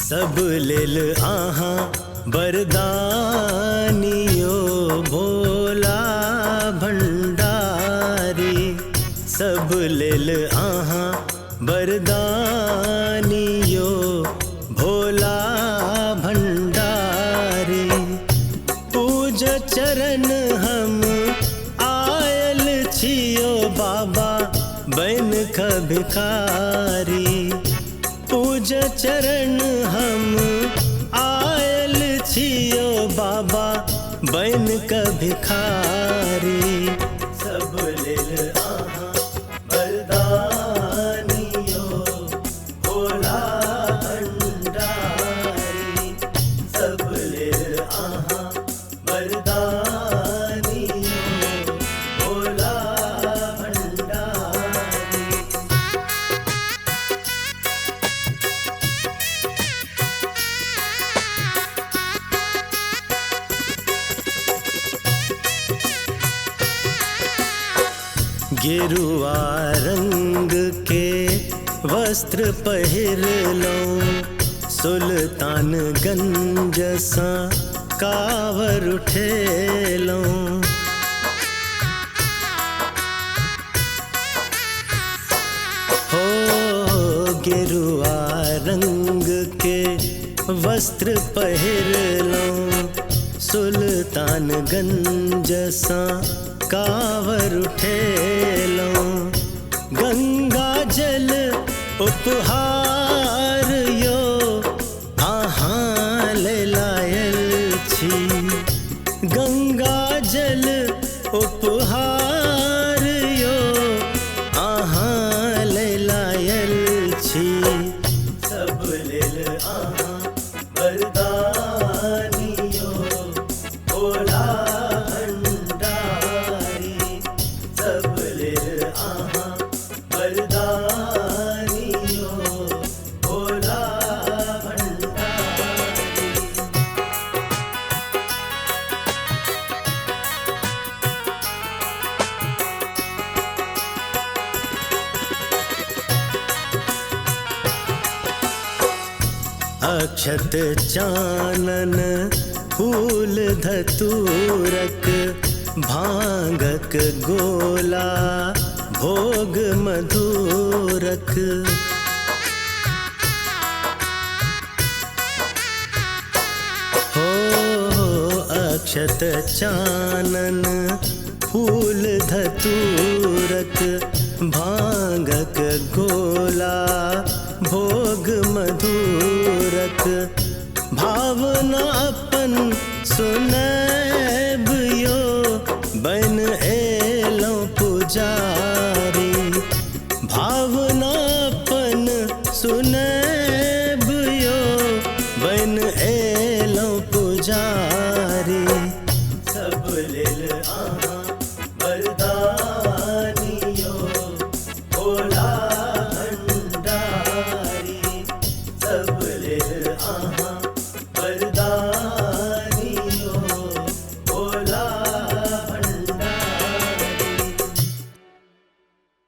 सब लेल आहा बरदानियो भोला भंडारी। सब लेल आहा बरदानियो भोला भंडारी। पूज चरण हम आयल छियो बाबा बन क भिखारी। पूज चरण हम आयल छियो बाबा बन क भिखारी। सब लेल आहा बरदानियो भोला भंडारी। सब लेल आहा बरदानियो भोला भंडारी। गेरुआ रंग के वस्त्र पहिरलौं, सुल्तानगंज सा कावर उठेलौं। हो गेरुआ रंग के वस्त्र पहिरलौं, सुल्तानगंज सा कावर उठेलौं। गंगा जल उपहार यो अहाँ लायल छी। गंगा जल उपहार यो अहाँ लायल छी। सब लेल आहा बरदानियो भोला भंडारी। सब लेल आहा बरदानियो भोला भंडारी। अक्षत चानन फूल धतूरक, भांगक गोला भोग मधुरक। हो अक्षत चानन फूल धतूरक, भांगक गोला भोग मधुरक। भावना अपन सुनैब यो बन एलौं पुजारी। भावना अपन सुनैब यो बन एलौं पुजारी। सब लेल आहा बरदानियो भोला